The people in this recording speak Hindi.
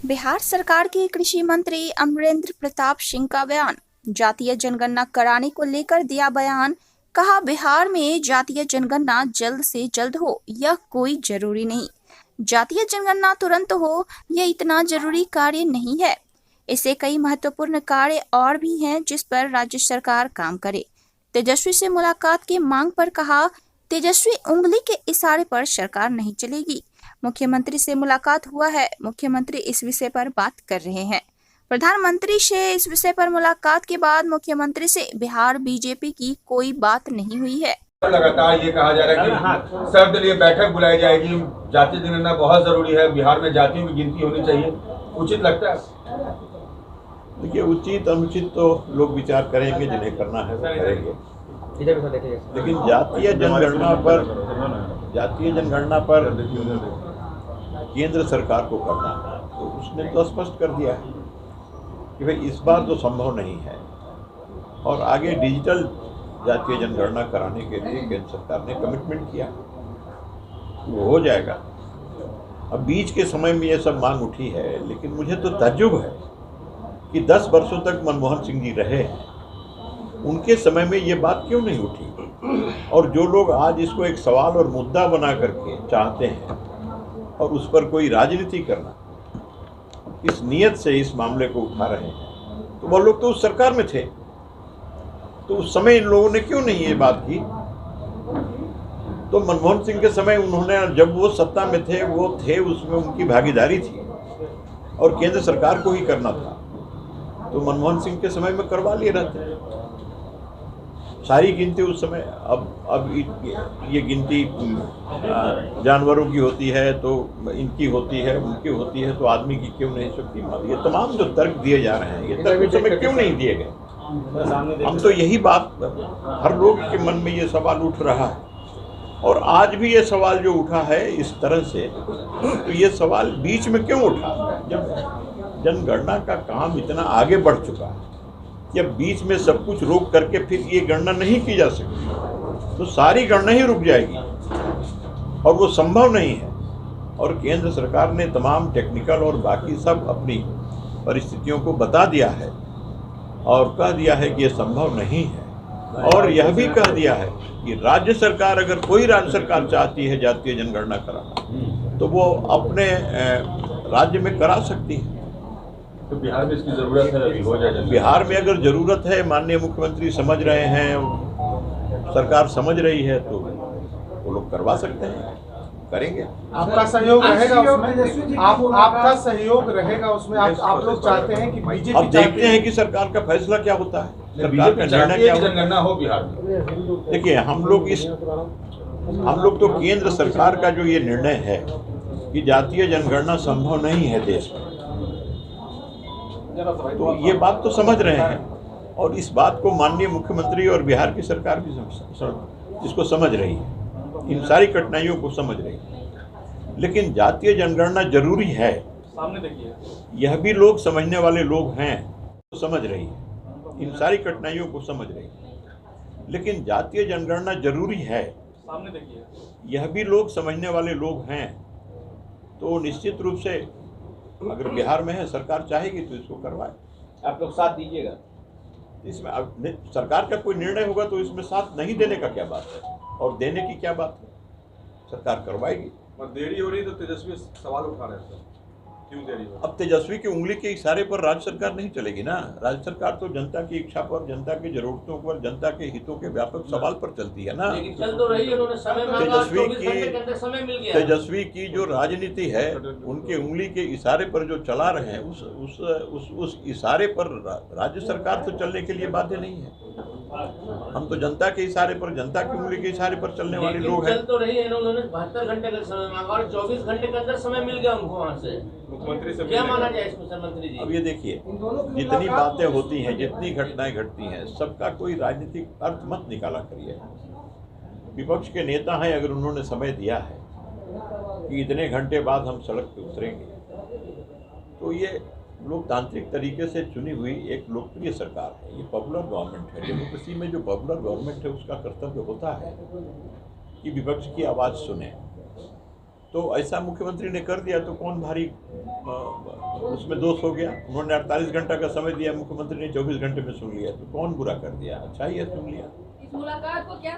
बिहार सरकार के कृषि मंत्री अमरेंद्र प्रताप सिंह का बयान। जातीय जनगणना कराने को लेकर दिया बयान। कहा, बिहार में जातीय जनगणना जल्द से जल्द हो, यह कोई जरूरी नहीं। जातीय जनगणना तुरंत हो, यह इतना जरूरी कार्य नहीं है। इससे कई महत्वपूर्ण कार्य और भी हैं जिस पर राज्य सरकार काम करे। तेजस्वी से मुलाकात की मांग पर कहा, तेजस्वी उंगली के इशारे पर सरकार नहीं चलेगी। मुख्यमंत्री से मुलाकात हुआ है, मुख्यमंत्री इस विषय पर बात कर रहे हैं। प्रधानमंत्री से इस विषय पर मुलाकात के बाद मुख्यमंत्री से बिहार बीजेपी की कोई बात नहीं हुई है। लगातार ये कहा जा रहा है कि सर्वदलीय बैठक बुलाई जाएगी, जातीय जनगणना बहुत जरूरी है, बिहार में जातियों की गिनती होनी चाहिए, उचित लगता है? देखिए, उचित अनुचित तो लोग विचार करेंगे, जिन्हें करना है वो करेंगे। लेकिन जातीय जनगणना पर केंद्र सरकार को करना है, तो उसने तो स्पष्ट कर दिया है कि भाई इस बार तो संभव नहीं है, और आगे डिजिटल जातीय जनगणना कराने के लिए केंद्र सरकार ने कमिटमेंट किया, वो हो जाएगा। अब बीच के समय में ये सब मांग उठी है, लेकिन मुझे तो ताज्जुब है कि 10 वर्षों तक मनमोहन सिंह जी रहे हैं, उनके समय में ये बात क्यों नहीं उठी। और जो लोग आज इसको एक सवाल और मुद्दा बना करके चाहते हैं और उस पर कोई राजनीति करना, इस नियत से इस मामले को उठा रहे हैं, तो वो लोग तो उस सरकार में थे, तो उस समय इन लोगों ने क्यों नहीं ये बात की। तो मनमोहन सिंह के समय उन्होंने, जब वो सत्ता में थे, वो थे, उसमें उनकी भागीदारी थी और केंद्र सरकार को ही करना था, तो मनमोहन सिंह के समय में करवा लिए रहते। सारी गिनती उस समय, अब ये गिनती जानवरों की होती है तो इनकी होती है, उनकी होती है, तो आदमी की क्यों नहीं सकती। ये तमाम जो तर्क दिए जा रहे हैं, ये तर्क उस समय क्यों नहीं दिए गए। हम तो यही बात, हर लोग के मन में ये सवाल उठ रहा है, और आज भी ये सवाल जो उठा है इस तरह से, तो ये सवाल बीच में क्यों उठा, जब जनगणना का काम इतना आगे बढ़ चुका है, जब बीच में सब कुछ रोक करके फिर ये गणना नहीं की जा सकती, तो सारी गणना ही रुक जाएगी और वो संभव नहीं है। और केंद्र सरकार ने तमाम टेक्निकल और बाकी सब अपनी परिस्थितियों को बता दिया है और कह दिया है कि ये संभव नहीं है, और यह भी कह दिया है कि राज्य सरकार, अगर कोई राज्य सरकार चाहती है जातीय जनगणना कराना, तो वो अपने राज्य में करा सकती है। तो बिहार में इसकी जरूरत है, अभी हो जाए। बिहार में अगर जरूरत है, माननीय मुख्यमंत्री समझ रहे हैं, सरकार समझ रही है, तो वो लोग करवा सकते हैं, करेंगे। आपका सहयोग रहेगा उसमें, आपका सहयोग रहेगा उसमें। आप लोग चाहते हैं कि बीजेपी, अब देखते हैं कि सरकार का फैसला क्या होता है, सरकार का निर्णय क्या होता है। जनगणना हो बिहार में। देखिए, हम लोग तो केंद्र सरकार का जो ये निर्णय है कि जातीय जनगणना संभव नहीं है देश में, तो ये बात तो समझ रहे हैं, और इस बात को माननीय मुख्यमंत्री और बिहार की सरकार भी इसको समझ रही है, इन सारी कठिनाइयों को समझ रही है। लेकिन जातीय जनगणना जरूरी है, सामने देखिए, यह भी लोग समझने वाले लोग हैं, तो समझ रही है, इन सारी कठिनाइयों को समझ रही है। लेकिन जातीय जनगणना जरूरी है, सामने देखिए, यह भी लोग समझने वाले लोग हैं, तो निश्चित रूप से अगर बिहार में है, सरकार चाहेगी तो इसको करवाए। आप लोग साथ दीजिएगा इसमें। अब सरकार का कोई निर्णय होगा तो इसमें साथ नहीं देने का क्या बात है, और देने की क्या बात है, सरकार करवाएगी। और देरी हो रही तो तेजस्वी सवाल उठा रहे थे, क्यों देरी हो? अब तेजस्वी की उंगली के इशारे पर राज्य सरकार नहीं चलेगी ना। राज्य सरकार तो जनता की इच्छा पर, जनता की जरूरतों पर, जनता के हितों के व्यापक सवाल पर चलती है ना। चल तो रही है, उन्होंने समय मांगा, 24 घंटे के अंदर समय मिल गया। तेजस्वी की जो राजनीति है, उनके उंगली के इशारे पर जो चला रहे हैं, उस इशारे पर राज्य सरकार तो चलने के लिए बाध्य नहीं है। हम तो जनता के इशारे पर, जनता की उंगली के इशारे पर चलने वाले लोग हैं। चल तो रही है, उन्होंने 72 घंटे का समय मांगा और 24 घंटे के अंदर समय मिल गया उनको वहाँ से। मुख्यमंत्री से क्या माना जाए इसमें सर मंत्री जी? अब ये देखिए, जितनी बातें होती हैं, जितनी घटनाएं घटती हैं, सबका कोई राजनीतिक अर्थ मत निकाला करिए। विपक्ष के नेता हैं, अगर उन्होंने समय दिया है कि इतने घंटे बाद हम सड़क पे उतरेंगे, तो ये लोकतांत्रिक तरीके से चुनी हुई एक लोकप्रिय सरकार है, ये पॉपुलर गवर्नमेंट है। डेमोक्रेसी में जो पॉपुलर गवर्नमेंट है, उसका कर्तव्य होता है कि विपक्ष की आवाज़ सुने। तो ऐसा मुख्यमंत्री ने कर दिया तो कौन भारी उसमें दोष हो गया। उन्होंने 48 घंटा का समय दिया, मुख्यमंत्री ने 24 घंटे में सुन लिया, तो कौन बुरा कर दिया? अच्छा ही है, सुन लिया। इस मुलाकात को क्या